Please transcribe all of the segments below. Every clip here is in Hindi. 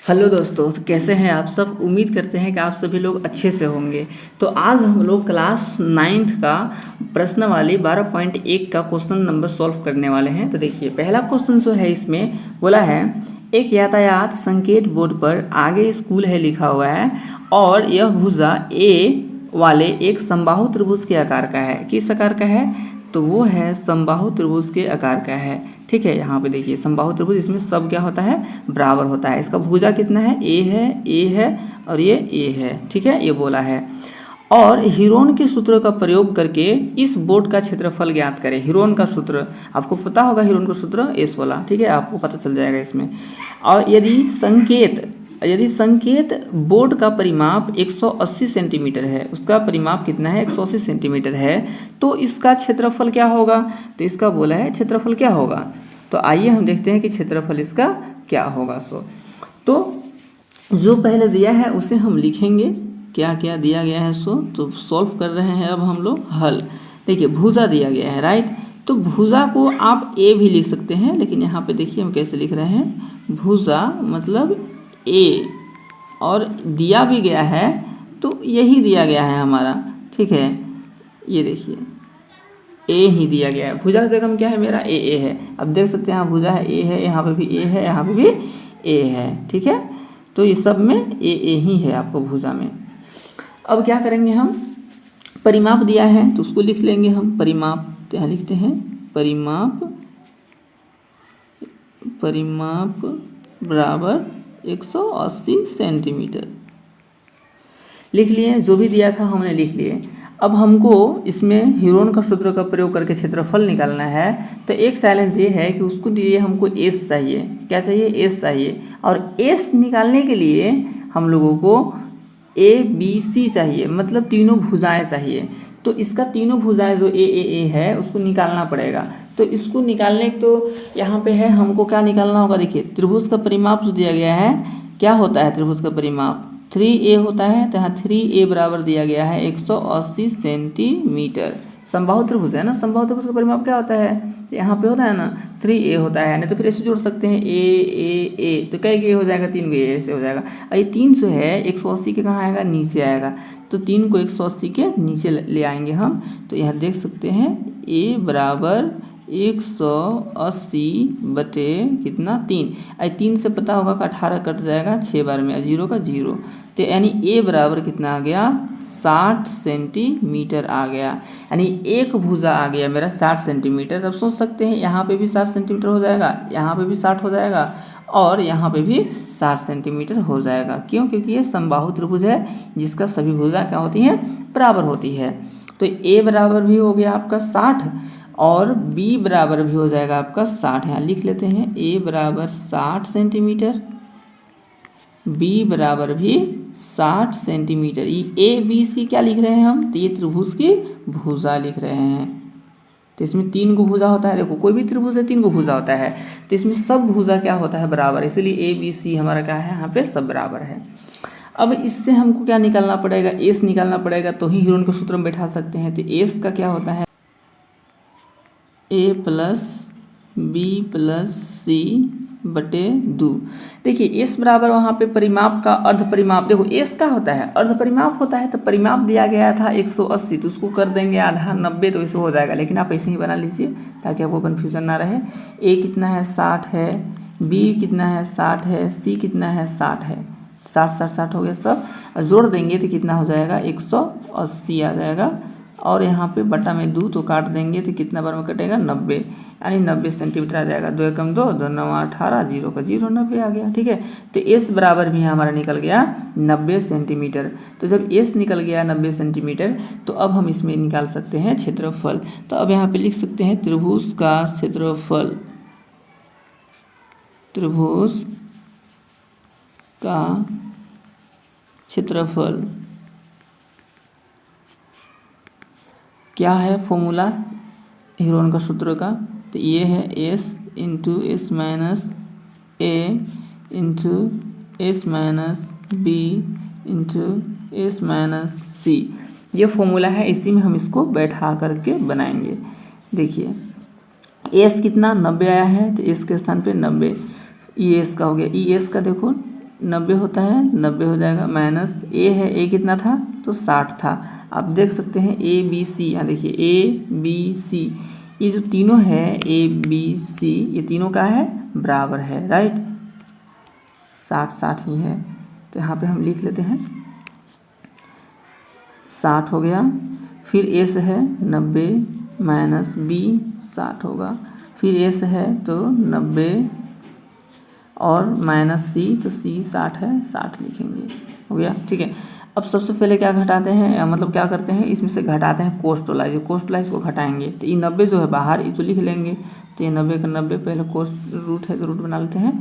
हेलो दोस्तों, तो कैसे हैं आप सब। उम्मीद करते हैं कि आप सभी लोग अच्छे से होंगे। तो आज हम लोग क्लास 9th का प्रश्नावली 12.1 का क्वेश्चन नंबर सॉल्व करने वाले हैं। तो देखिए, पहला क्वेश्चन जो है इसमें बोला है, एक यातायात संकेत बोर्ड पर आगे स्कूल है लिखा हुआ है और यह भुजा ए वाले एक समबाहु त्रिभुज के आकार का है। किस आकार का है? तो वो है समबाहु त्रिभुज के आकार का है। ठीक है, यहाँ पे देखिए समबाहु त्रिभुज, इसमें सब क्या होता है? बराबर होता है। इसका भुजा कितना है? ए है और ये ए है। ठीक है, ये बोला है। और हीरोन के सूत्र का प्रयोग करके इस बोर्ड का क्षेत्रफल ज्ञात करें। हीरोन का सूत्र आपको पता होगा, हीरोन का सूत्र एस वाला। ठीक है, आपको पता चल जाएगा इसमें। और यदि संकेत बोर्ड का परिमाप 180 सेंटीमीटर है, उसका परिमाप कितना है? 180 सेंटीमीटर है, तो इसका क्षेत्रफल क्या होगा? तो इसका बोला है क्षेत्रफल क्या होगा। तो आइए हम देखते हैं कि क्षेत्रफल इसका क्या होगा। तो जो पहले दिया है उसे हम लिखेंगे, क्या क्या दिया गया है तो सॉल्व कर रहे हैं अब हम लोग हल। देखिए, भुजा दिया गया है, राइट। तो भुजा को आप ए भी लिख सकते हैं, लेकिन यहाँ पे देखिए हम कैसे लिख रहे हैं, भुजा मतलब ए, और दिया भी गया है तो यही दिया गया है हमारा। ठीक है, ये देखिए ए ही दिया गया है। भुजा का जगह क्या है मेरा? ए है। अब देख सकते हैं यहाँ भुजा है, ए है, यहाँ पे भी ए है, यहाँ पे भी ए है। ठीक है, तो ये सब में ए ही है आपको भुजा में। अब क्या करेंगे हम, परिमाप दिया है तो उसको लिख लेंगे हम। परिमाप तो यहाँ लिखते हैं, परिमाप बराबर 180 सेंटीमीटर लिख लिए। जो भी दिया था हमने लिख लिए। अब हमको इसमें हीरोन का सूत्र का प्रयोग करके क्षेत्रफल निकालना है। तो एक चैलेंज ये है कि उसको लिए हमको एस चाहिए। क्या चाहिए? एस चाहिए। और एस निकालने के लिए हम लोगों को ए बी सी चाहिए, मतलब तीनों भुजाएं चाहिए। तो इसका तीनों भुजाएं जो ए है उसको निकालना पड़ेगा। तो इसको निकालने तो यहाँ पे है, हमको क्या निकालना होगा? देखिए, त्रिभुज का परिमाप जो दिया गया है, क्या होता है त्रिभुज का परिमाप? 3a होता है। तो यहाँ 3a बराबर दिया गया है 180 सेंटीमीटर। समबाहु त्रिभुज है ना, समबाहु त्रिभुज का परिमाप क्या होता है? यहाँ पे होता है ना 3a होता है। नहीं तो फिर ऐसे जोड़ सकते हैं ए, तो कई हो जाएगा, 3 गे ऐसे हो जाएगा। और ये 3 जो है 180 के कहाँ आएगा? नीचे आएगा। तो 3 को 180 के नीचे ले आएंगे हम। तो यहाँ देख सकते हैं a बराबर 180 बटे कितना? 3। 3 से पता होगा कि 18 कट जाएगा 6 बार में, 0 का 0। तो यानी ए बराबर कितना आ गया? 60 सेंटीमीटर आ गया। यानी एक भुजा आ गया मेरा 60 सेंटीमीटर। अब सोच सकते हैं यहाँ पे भी 60 सेंटीमीटर हो जाएगा, यहाँ पे भी 60 हो जाएगा और यहाँ पे भी 60 सेंटीमीटर हो जाएगा। क्यों? क्योंकि ये समबाहु त्रिभुज है जिसका सभी भुजा क्या होती हैं? बराबर होती है। तो ए बराबर भी हो गया आपका 60 और बी बराबर भी हो जाएगा आपका 60। यहाँ लिख लेते हैं ए बराबर 60 सेंटीमीटर, बी बराबर भी 60 सेंटीमीटर। ये ए बी सी क्या लिख रहे हैं हम? तो ये त्रिभुज की भुजा लिख रहे हैं। तो इसमें 3 को भुजा होता है। देखो, कोई भी त्रिभुज है 3 को भुजा होता है, तो इसमें सब भुजा क्या होता है? बराबर। इसलिए ए बी सी हमारा क्या है? यहाँ पे सब बराबर है। अब इससे हमको क्या निकालना पड़ेगा? एस निकालना पड़ेगा, तो ही हीरोन का सूत्र में बैठा सकते हैं। तो एस का क्या होता है? ए प्लस बी प्लस सी बटे 2। देखिए, एस बराबर वहाँ पे परिमाप का अर्ध परिमाप। देखो, एस का होता है अर्ध परिमाप होता है। तो परिमाप दिया गया था 180, तो उसको कर देंगे आधा 90, तो ऐसे हो जाएगा। लेकिन आप ऐसे ही बना लीजिए ताकि आपको कन्फ्यूजन ना रहे। ए कितना है? 60 है, बी कितना है? 60 है, सी कितना है? 60 है। 60 हो गया सब, और जोड़ देंगे तो कितना हो जाएगा? 180 आ जाएगा। और यहाँ पे बटा में 2 तो काट देंगे तो कितना बार में कटेगा? 90, यानी 90 सेंटीमीटर आ जाएगा। 2 एकम 2, 2 9 18, 0 का 0, 90 आ गया। ठीक है, तो एस बराबर भी हमारा निकल गया 90 सेंटीमीटर। तो जब एस निकल गया 90 सेंटीमीटर, तो अब हम इसमें निकाल सकते हैं क्षेत्रफल। तो अब यहाँ पे लिख सकते हैं त्रिभुज का क्षेत्रफल, त्रिभुज का क्षेत्रफल क्या है? फॉर्मूला हीरोन का सूत्र का, तो ये है S into S minus A into S minus B into S minus C. ये फॉर्मूला है, इसी में हम इसको बैठा करके बनाएंगे। देखिए, एस कितना? 90 आया है, तो एस के स्थान पे 90। ई एस का हो गया, ई एस का देखो 90 होता है, 90 हो जाएगा, माइनस ए है, ए कितना था तो 60 था। आप देख सकते हैं ए बी सी, यहाँ देखिए ए बी सी, ये जो तीनों है ए बी सी, ये तीनों का है बराबर है, राइट, 60 ही है। तो यहाँ पे हम लिख लेते हैं 60 हो गया। फिर एस है 90 माइनस बी 60 होगा, फिर एस है तो 90 और माइनस सी, तो सी 60 है, 60 लिखेंगे, हो गया, ठीक है। अब सबसे पहले क्या घटाते हैं, मतलब क्या करते हैं, इसमें से घटाते हैं कोस्ट वाला, जो कोस्ट वाला इसको घटाएंगे, तो ये 90 जो है बाहर, ये तो लिख लेंगे, तो ये 90 का 90 पहले कोस्ट रूट है तो रूट बना लेते हैं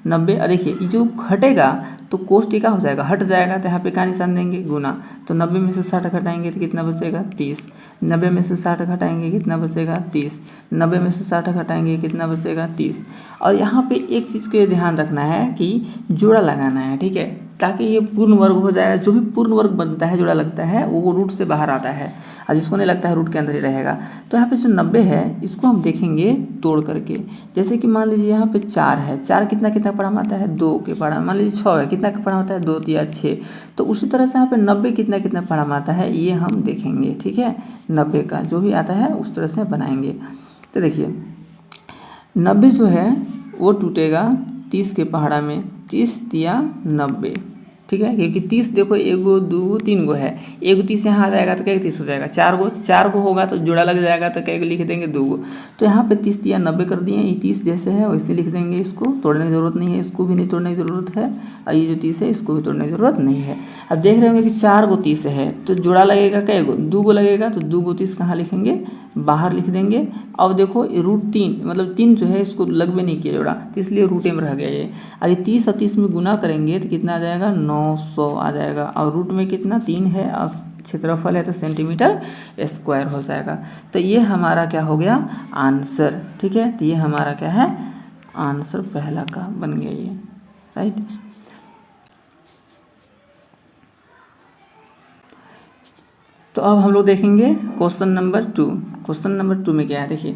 90। और देखिए ये जो घटेगा तो कोस्ट क्या हो जाएगा, हट जाएगा, तो यहाँ पे क्या निशान देंगे, गुना, तो 90 में से 60 घटाएंगे तो कितना बचेगा 30, 90 में से 60 घटाएंगे कितना बचेगा 30, 90 में से 60 घटाएंगे कितना बचेगा 30। और यहाँ पे एक चीज़ को ध्यान रखना है कि जोड़ा लगाना है, ठीक है, ताकि ये पूर्ण वर्ग हो जाएगा। जो भी पूर्ण वर्ग बनता है, जोड़ा लगता है, वो रूट से बाहर आता है, और जिसको नहीं लगता है रूट के अंदर ही रहेगा। तो यहाँ पे जो 90 है इसको हम देखेंगे तोड़ करके, जैसे कि मान लीजिए यहाँ पे 4 है, 4 कितना कितना पढ़ा आता है 2 के पढ़ा, मान लीजिए 6 है, कितना का पढ़ा आता है 2 या 6, तो उसी तरह से यहाँ पे 90 कितना कितना पढ़ा आता है ये हम देखेंगे, ठीक है, 90 का जो भी आता है उस तरह से बनाएंगे। तो देखिए 90 जो है वो टूटेगा 30 के पहाड़ा में, 30 या 90, ठीक है, क्योंकि 30 देखो 1 गो 2 गो 3 गो है, 1 30 यहाँ आ जाएगा तो क्या 30 हो जाएगा, 4 गो होगा तो जोड़ा लग जाएगा तो क्या लिख देंगे 2 गो, तो यहाँ पे 30 या 90 कर दिए, ये 30 जैसे है वैसे लिख देंगे, इसको तोड़ने की ज़रूरत नहीं है, इसको भी नहीं तोड़ने की ज़रूरत है, और ये जो 30 है इसको भी तोड़ने की ज़रूरत नहीं है। अब देख रहे होंगे कि 4 गो 30 है तो जोड़ा लगेगा कै गो, 2 गो लगेगा, तो 2 गो 30 कहाँ लिखेंगे, बाहर लिख देंगे। अब देखो रूट 3 मतलब 3 जो है इसको लग भी नहीं किया जोड़ा, तो इसलिए रूटे में रह गया ये। अब ये 30 और 30 में गुना करेंगे तो कितना आ जाएगा 900 आ जाएगा, और रूट में कितना 3 है और क्षेत्रफल है तो सेंटीमीटर स्क्वायर हो जाएगा। तो ये हमारा क्या हो गया आंसर, ठीक है, तो ये हमारा क्या है आंसर पहला का बन गया ये, राइट। तो अब हम लोग देखेंगे क्वेश्चन नंबर 2। क्वेश्चन नंबर 2 में क्या है, देखिए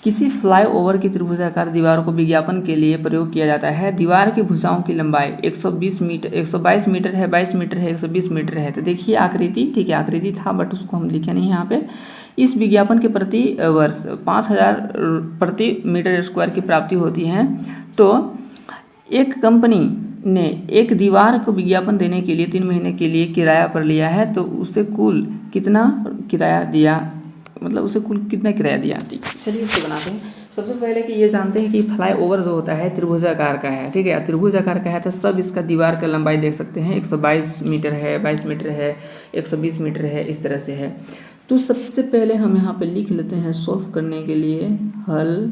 किसी फ्लाईओवर की त्रिभुजाकार दीवार को विज्ञापन के लिए प्रयोग किया जाता है। दीवार की भुजाओं की लंबाई 120 मीटर 122 मीटर है, 22 मीटर है, 120 मीटर है। तो देखिए आकृति, ठीक है, आकृति था बट उसको हम लिखे नहीं यहाँ पे। इस विज्ञापन के प्रति वर्ष 5000 प्रति मीटर स्क्वायर की प्राप्ति होती है। तो एक कंपनी ने एक दीवार को विज्ञापन देने के लिए 3 महीने के लिए किराया पर लिया है, तो उसे कुल कितना किराया दिया, मतलब उसे कुल कितना किराया दिया। चलिए इसको बनाते हैं। सबसे पहले कि ये जानते हैं कि फ्लाईओवर जो होता है त्रिभुजाकार का है, ठीक है, त्रिभुजाकार का है तो सब इसका दीवार का लंबाई देख सकते हैं 122 मीटर है, 22 मीटर है, 120 मीटर है, इस तरह से है। तो सबसे पहले हम यहाँ पे लिख लेते हैं सोल्व करने के लिए हल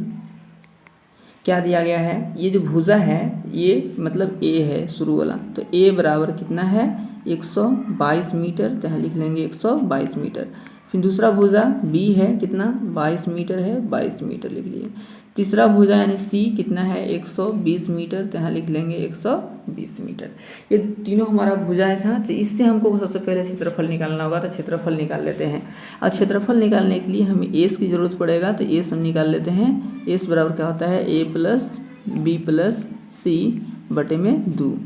क्या दिया गया है। ये जो भुजा है ये मतलब ए है शुरू वाला, तो ए बराबर कितना है 122 मीटर, तो यहाँ लिख लेंगे 122 मीटर। फिर दूसरा भुजा बी है कितना 22 मीटर है, 22 मीटर लिख लिए। तीसरा भुजा यानी सी कितना है 120 मीटर, तो यहाँ लिख लेंगे 120 मीटर। ये तीनों हमारा भुजाएं था, तो इससे हमको सबसे पहले क्षेत्रफल निकालना होगा, तो क्षेत्रफल निकाल लेते हैं। और क्षेत्रफल निकालने के लिए हमें एस की ज़रूरत पड़ेगा, तो एस हम निकाल लेते हैं। एस बराबर क्या होता है ए प्लस बी प्लस सी बटे में 2।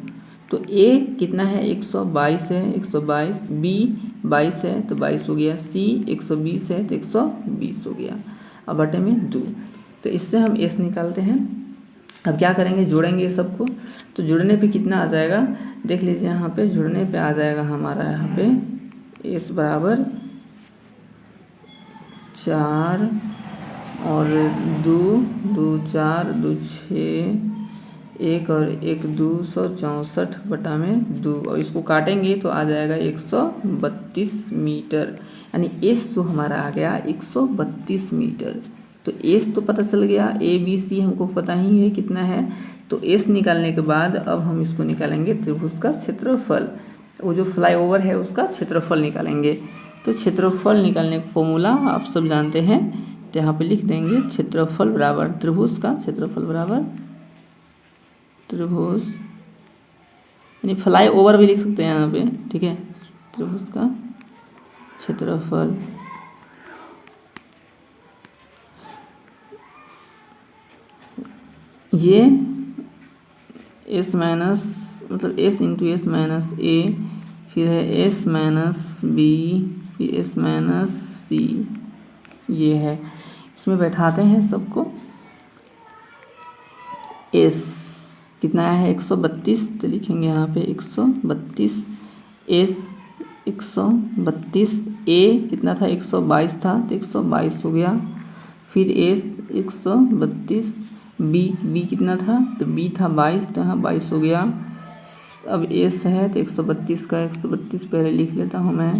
तो ए कितना है 122 है, 122, बी 22 है तो 22 हो गया, सी 120 है तो 120 हो गया, अब बटे में 2। तो इससे हम एस निकालते हैं। अब क्या करेंगे, जोड़ेंगे सबको, तो जुड़ने पे कितना आ जाएगा देख लीजिए, यहाँ पे जुड़ने पे आ जाएगा हमारा यहाँ पे एस बराबर 4 और 2 2 4 2 6 1 और 1 264 बटा में 2, और इसको काटेंगे तो आ जाएगा 132 मीटर, यानी एस जो हमारा आ गया 132 मीटर। तो एस तो पता चल गया, ए बी सी हमको पता ही है कितना है। तो एस निकालने के बाद अब हम इसको निकालेंगे त्रिभुज का क्षेत्रफल, वो जो फ्लाईओवर है उसका क्षेत्रफल निकालेंगे। तो क्षेत्रफल निकालने का फॉर्मूला आप सब जानते हैं, तो यहाँ पे लिख देंगे क्षेत्रफल बराबर त्रिभुज का क्षेत्रफल बराबर त्रिभुज, यानी फ्लाई ओवर भी लिख सकते हैं यहाँ पे, ठीक है, त्रिभुज का क्षेत्रफल ये एस माइनस मतलब एस इंटू एस माइनस ए, फिर है एस माइनस बी, फिर एस माइनस सी, ये है। इसमें बैठाते हैं सबको। एस कितना है 132, तो लिखेंगे यहाँ पे 132, एस 132, ए कितना था 122 था, तो 122 हो गया। फिर एस 132, बी कितना था, तो बी था 22, तो यहाँ 22 हो गया। अब एस है तो 132 का 132 पहले लिख लेता हूँ मैं,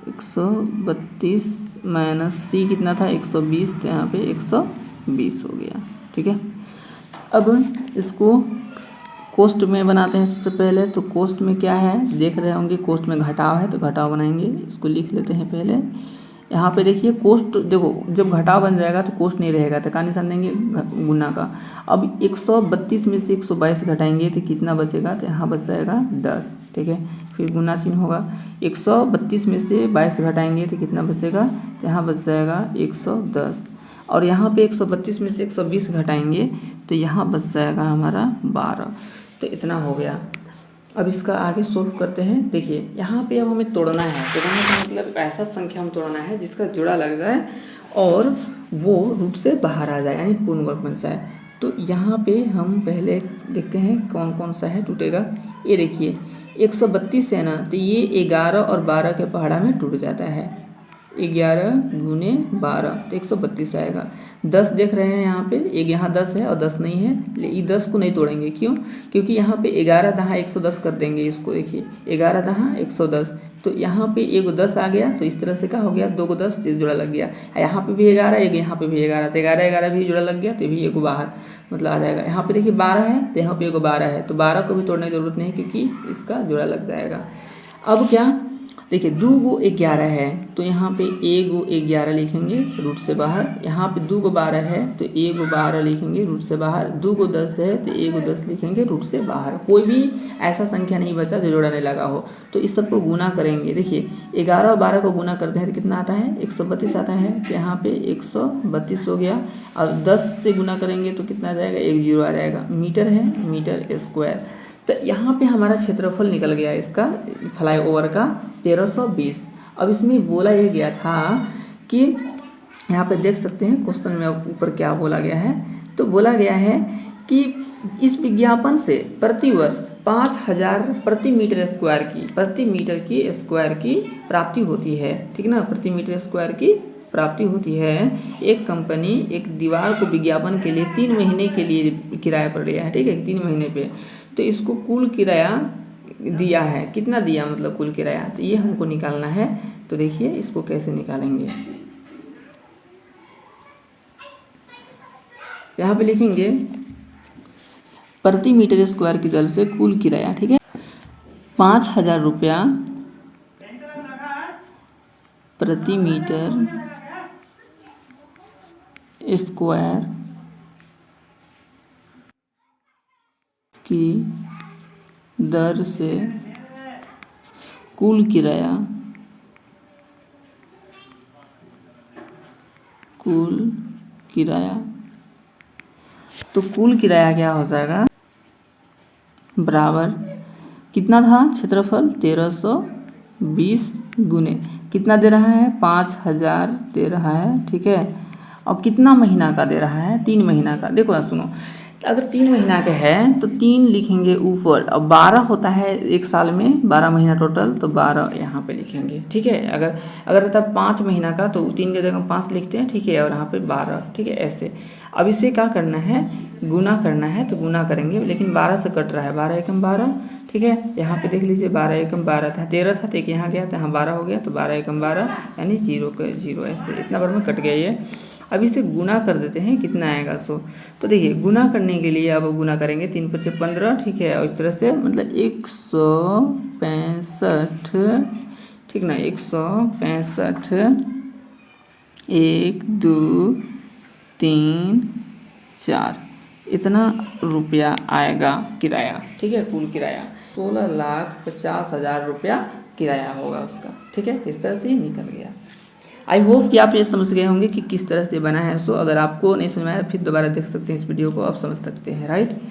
132 माइनस सी कितना था 120, तो यहाँ पे 120 हो गया। ठीक है, अब इसको कोष्ट में बनाते हैं सबसे पहले। तो कोष्ट में क्या है देख रहे होंगे, कोष्ट में घटाव है तो घटाव बनाएंगे। इसको लिख लेते हैं पहले। यहाँ पे देखिए कोष्ट, देखो जब घटाव बन जाएगा तो कोष्ट नहीं रहेगा, तो का निशान देंगे गुना का। अब 132 में से 122 घटाएंगे तो कितना बचेगा, तो यहाँ बच जाएगा 10। ठीक है, फिर गुना चिन्ह होगा, 132 में से 22 घटाएंगे तो कितना बचेगा, तो यहाँ बच जाएगा 110। और यहाँ पे 132 में से 120 घटाएंगे तो यहाँ बच जाएगा हमारा 12। तो इतना हो गया। अब इसका आगे सोल्व करते हैं। देखिए यहाँ पे अब हमें तोड़ना है, तोड़ने का मतलब ऐसा संख्या हम तोड़ना है जिसका जोड़ा लग जाए और वो रूट से बाहर आ जाए, यानी पूर्ण वर्ग बन जाए। तो यहाँ पे हम पहले देखते हैं कौन कौन सा है टूटेगा। ये देखिए 132 है ना, तो ये 11 और 12 के पहाड़ा में टूट जाता है। 11 गुने 12 तो 132 आएगा। 10 देख रहे हैं यहाँ पे, एक यहाँ 10 है और 10 नहीं है, ये 10 को नहीं तोड़ेंगे। क्यों? क्योंकि यहाँ पे 11 दहा 110 कर देंगे इसको। देखिए 11 दहा 110, तो यहाँ पे एक 10 आ गया, तो इस तरह से क्या हो गया, 2 को 10 जोड़ा लग गया। यहाँ पे भी 11, एक यहाँ पे भी 11, तो 11 भी जोड़ा लग गया, तो भी एक बाहर मतलब आ जाएगा। यहाँ पे देखिए 12 है तो यहाँ पे एक 12 है, तो 12 को भी तोड़ने की जरूरत नहीं क्योंकि इसका जोड़ा लग जाएगा। अब क्या देखिए 2 को 11 है तो यहाँ पे 1 को 11 लिखेंगे रूट से बाहर। यहाँ पे 2 को 12 है तो 1 को 12 लिखेंगे रूट से बाहर। 2 को 10 है तो 1 को 10 लिखेंगे रूट से बाहर। कोई भी ऐसा संख्या नहीं बचा जो जोड़ा नहीं लगा हो। तो इस सबको गुना करेंगे। देखिए 11 और 12 को गुना करते हैं तो कितना आता है, 132 आता है। तो यहाँ पे 132 हो गया। और 10 से गुना करेंगे तो कितना आ जाएगा, 1 0 आ जाएगा। मीटर है, मीटर स्क्वायर। तो यहाँ पे हमारा क्षेत्रफल निकल गया इसका फ्लाईओवर का 1320। अब इसमें बोला ये गया था कि यहाँ पे देख सकते हैं क्वेश्चन में ऊपर क्या बोला गया है। तो बोला गया है कि इस विज्ञापन से प्रतिवर्ष 5000 प्रति मीटर स्क्वायर की प्राप्ति होती है। ठीक ना, प्रति मीटर स्क्वायर की प्राप्ति होती है। एक कंपनी एक दीवार को विज्ञापन के लिए 3 महीने के लिए किराए पर लिया है। ठीक है, 3 महीने पे। तो इसको कुल किराया दिया है, कितना दिया मतलब कुल किराया, तो ये हमको निकालना है। तो देखिए इसको कैसे निकालेंगे। यहाँ पे लिखेंगे प्रति मीटर स्क्वायर की दर से कुल किराया। ठीक है, 5000 रुपया प्रति मीटर स्क्वायर की दर से कुल किराया तो कुल किराया क्या हो जाएगा, बराबर कितना था क्षेत्रफल 1320 गुने कितना दे रहा है, 5000 दे रहा है। ठीक है, और कितना महीना का दे रहा है, 3 महीना का। देखो ना सुनो, अगर 3 महीना के हैं तो 3 लिखेंगे ऊपर। अब 12 होता है एक साल में, 12 महीना टोटल, तो 12 यहाँ पे लिखेंगे। ठीक है, अगर रहता 5 महीना का तो 3 की जगह 5 लिखते हैं। ठीक है, और यहाँ पे 12। ठीक है, ऐसे। अब इसे क्या करना है, गुना करना है, तो गुना करेंगे। लेकिन 12 से कट रहा है, 12 एकम 12। ठीक है, यहाँ पे देख लीजिए 12 एकम 12 था, 13 था तो एक यहाँ गया तो यहाँ 12 हो गया, तो 12 एकम 12 यानी 0 का 0। ऐसे इतना बार में कट गया ये। अब इसे गुना कर देते हैं, कितना आएगा 100। तो देखिए गुना करने के लिए अब गुना करेंगे, 3 × 5 = 15। ठीक है, और इस तरह से मतलब 165। ठीक ना, 165 1 2 3 4 इतना रुपया आएगा किराया। ठीक है, कुल किराया 16,50,000 रुपया किराया होगा उसका। ठीक है, इस तरह से ही निकल गया। आई होप कि आप ये समझ गए होंगे कि किस तरह से बना है। सो अगर आपको नहीं समझ में आया फिर दोबारा देख सकते हैं इस वीडियो को, आप समझ सकते हैं। राइट।